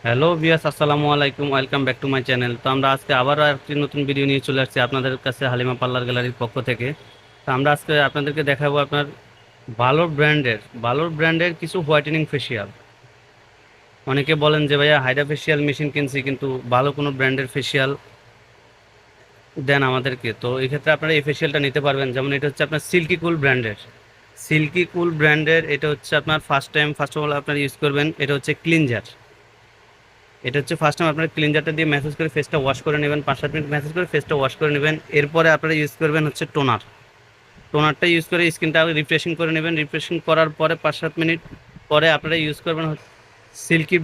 Hello বিয়াস, আসসালামু আলাইকুম, welcome back to my channel. তো আমরা আজকে আবারও একটি নতুন ভিডিও নিয়ে চলে আসছি আপনাদের কাছে হালিমা পার্লার গ্যালারির পক্ষ থেকে। তো আমরা আজকে আপনাদেরকে দেখাবো আপনার ভালোর ব্র্যান্ডের কিছু হোয়াইটেনিং ফেসিয়াল। অনেকে বলেন যে ভাইয়া হাইড্রা ফেসিয়াল মেশিন কিনছি কিন্তু ভালো কোনো ব্র্যান্ডের ফেসিয়াল দেন আমাদেরকে। তো এই ক্ষেত্রে আপনারা এই ফেসিয়ালটা নিতে পারবেন। যেমন এটা হচ্ছে আপনার সিল্কি কুল ব্র্যান্ডের এটা হচ্ছে আপনার ফার্স্ট অফ অল আপনারা ইউজ করবেন। এটা হচ্ছে ক্লিনজার। এটা হচ্ছে ফার্স্ট টাইম আপনারা ক্লিনজারটা দিয়ে ম্যাসেজ করে ফেসটা ওয়াশ করে নেবেন, 5-7 মিনিট ম্যাসেজ করে ফেসটা ওয়াশ করে নেবেন। এরপরে আপনারা ইউজ করবেন হচ্ছে টোনারটা ইউজ করে স্কিনটা রিফ্রেশিং করে নেবেন। রিফ্রেশিং করার পরে 5-7 মিনিট পরে আপনারা ইউজ করবেন সিল্কি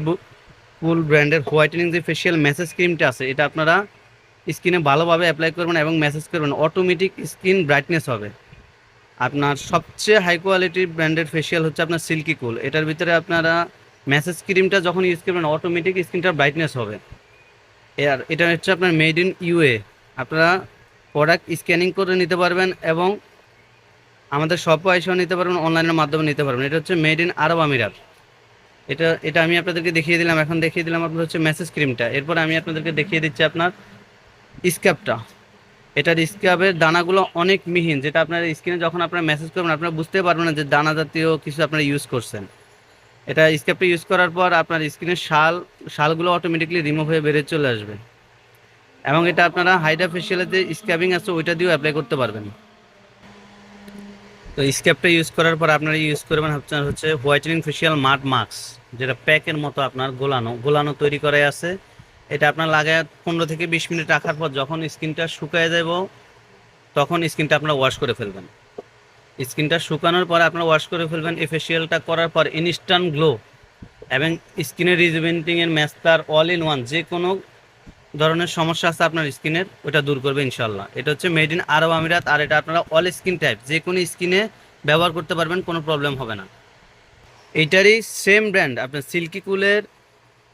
কুল ব্র্যান্ডের হোয়াইটেনিং যে ফেশিয়াল ম্যাসেজ ক্রিমটা আছে, এটা আপনারা স্কিনে ভালোভাবে অ্যাপ্লাই করবেন এবং ম্যাসেজ করবেন, অটোমেটিক স্কিন ব্রাইটনেস হবে। আপনার সবচেয়ে হাই কোয়ালিটির ব্র্যান্ডেড ফেশিয়াল হচ্ছে আপনার সিল্কি কুল। এটার ভিতরে আপনারা ম্যাসেজ ক্রিমটা যখন ইউজ করবেন অটোমেটিক স্কিনটা ব্রাইটনেস হবে। আর এটা হচ্ছে আপনার মেড ইন ইউএ। আপনারা প্রোডাক্ট স্ক্যানিং করে নিতে পারবেন এবং আমাদের শপও এসেও নিতে পারবেন, অনলাইনের মাধ্যমে নিতে পারবেন। এটা হচ্ছে মেড ইন আরব আমিরাত। এটা এটা আমি আপনাদেরকে দেখিয়ে দিলাম। এখন দেখিয়ে দিলাম আপনার হচ্ছে মেসেজ ক্রিমটা। এরপর আমি আপনাদেরকে দেখিয়ে দিচ্ছি আপনার স্ক্যাবটা। এটার স্ক্যাবের দানাগুলো অনেক মিহিন, যেটা আপনার স্কিনে যখন আপনারা মেসেজ করবেন আপনারা বুঝতে পারবেন না যে দানা জাতীয় কিছু আপনারা ইউজ করছেন। এটা স্ক্যাবটা ইউজ করার পর আপনার স্কিনের শালগুলো অটোমেটিকলি রিমুভ হয়ে বেরিয়ে চলে আসবে। এবং এটা আপনারা হাইড্রা ফেশিয়ালের যে স্ক্যাবিং আছে ওইটা দিয়েও অ্যাপ্লাই করতে পারবেন। তো স্ক্যাবটা ইউজ করার পর আপনারা ইউজ করবেন হচ্ছে হোয়াইটেনিং ফেশিয়াল মাড মাস্ক, যেটা প্যাকের মতো আপনার গোলানো গোলানো তৈরি করে আছে। এটা আপনার লাগায় 15 থেকে 20 মিনিট রাখার পর যখন স্কিনটা শুকায় যাব তখন স্কিনটা আপনারা ওয়াশ করে ফেলবেন। স্কিনটা শুকানোর পর আপনারা ওয়াশ করে ফেলবেন। এই ফেশিয়ালটা করার পর ইনস্ট্যান্ট গ্লো এবং স্কিনের রিজুভেনেটিংয়ের ম্যাস্টার অল ইন ওয়ান, যে কোনো ধরনের সমস্যা আছে আপনার স্কিনের ওটা দূর করবে ইনশাল্লাহ। এটা হচ্ছে মেড ইন আরব আমিরাত। আর এটা আপনারা অল স্কিন টাইপ যে কোনো স্কিনে ব্যবহার করতে পারবেন, কোনো প্রবলেম হবে না। এইটারই সেম ব্র্যান্ড আপনার সিল্কি কুলের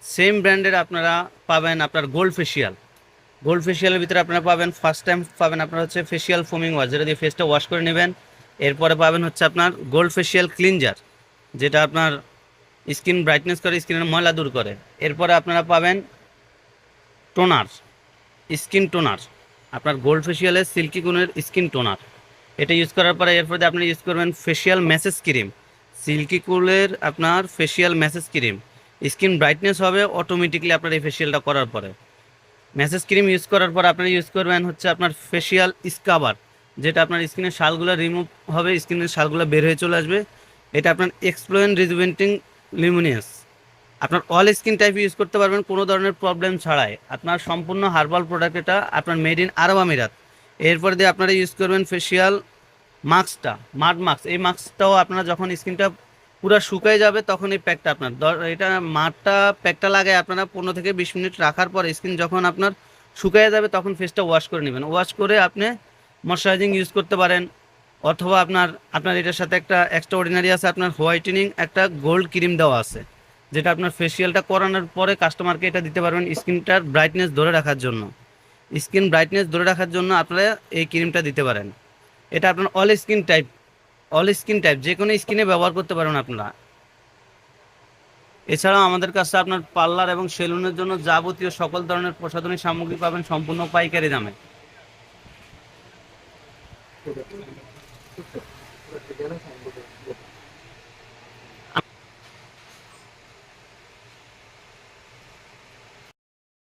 সেম ব্র্যান্ডের আপনারা পাবেন আপনার গোল্ড ফেশিয়ালের ভিতরে আপনারা পাবেন ফার্স্ট টাইম পাবেন আপনারা হচ্ছে ফেশিয়াল ফোমিং ওয়াশ, যেটা দিয়ে ফেসটা ওয়াশ করে নেবেন। এরপরে পাবেন হচ্ছে আপনার গোল্ড ফেশিয়াল ক্লিনজার, যেটা আপনার স্কিন ব্রাইটনেস করে, স্কিনের ময়লা দূর করে। এরপরে আপনারা পাবেন টোনার, স্কিন টোনার, আপনার গোল্ড ফেশিয়ালের সিল্কি গুণের স্কিন টোনার। এটা ইউজ করার পরে এরপরে আপনি ইউজ করবেন ফেশিয়াল ম্যাসেজ ক্রিম, সিল্কি কুলের আপনার facial message cream. Skin brightness হবে অটোমেটিকলি আপনার এই ফেশিয়ালটা করার পরে। ম্যাসেজ ক্রিম ইউজ করার পর আপনারা ইউজ করবেন হচ্ছে আপনার ফেশিয়াল স্কাবার, যেটা আপনার স্কিনের শালগুলো রিমুভ হবে, স্কিনের শালগুলো বের হয়ে চলে আসবে। এটা আপনার এক্সপ্লোয়েন রিজুভেন্টিং লিমিনিয়াস। আপনার অল স্কিন টাইপ ইউজ করতে পারবেন কোনো ধরনের প্রবলেম ছাড়াই। আপনার সম্পূর্ণ হার্বাল প্রোডাক্ট, এটা আপনার মেড ইন আরব আমিরাত। এরপরে দিয়ে আপনারা ইউজ করবেন ফেশিয়াল মাস্কটা, মাড মাস্ক। এই মাস্কটাও আপনারা যখন স্কিনটা পুরো শুকায় যাবে তখন এই প্যাকটা আপনার এটা মাডটা প্যাকটা লাগায় আপনারা 15 থেকে 20 মিনিট রাখার পর স্কিন যখন আপনার শুকায় যাবে তখন ফেসটা ওয়াশ করে নেবেন। ওয়াশ করে আপনি ময়শ্চারাইজিং ইউজ করতে পারেন, অথবা আপনার আপনার এটার সাথে একটা এক্সট্রা অর্ডিনারি আছে, আপনার হোয়াইটেনিং একটা গোল্ড ক্রিম দেওয়া আছে, যেটা আপনার ফেসিয়ালটা করানোর পরে কাস্টমারকে এটা দিতে পারবেন স্কিনটার ব্রাইটনেস ধরে রাখার জন্য। স্কিন ব্রাইটনেস ধরে রাখার জন্য আপনারা এই ক্রিমটা দিতে পারেন। এটা আপনার অল স্কিন টাইপ যে কোনো স্কিনে ব্যবহার করতে পারবেন আপনারা। এছাড়াও আমাদের কাছে আপনার পার্লার এবং সেলুনের জন্য যাবতীয় সকল ধরনের প্রসাধনী সামগ্রী পাবেন সম্পূর্ণ পাইকারি দামে।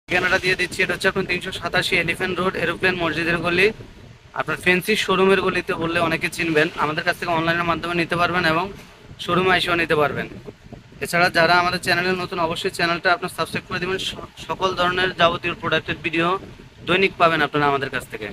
ঠিকানাটা দিয়ে দিচ্ছি। এটা হচ্ছে আপনার 387 এলিফ্যান্ট রোড, এরোপ্লেন মসজিদের গলি। আপনার ফেন্সি শোরুমের গলিতে বললে অনেকে চিনবেন। আমাদের কাছ থেকে অনলাইনের মাধ্যমে নিতে পারবেন এবং শোরুমে এসেও নিতে পারবেন। এছাড়া যারা আমাদের চ্যানেলে নতুন অবশ্যই চ্যানেলটা আপনার সাবস্ক্রাইব করে দেবেন। সকল ধরনের যাবতীয় প্রোডাক্টের ভিডিও দৈনিক পাবেন আপনারা আমাদের কাছ থেকে।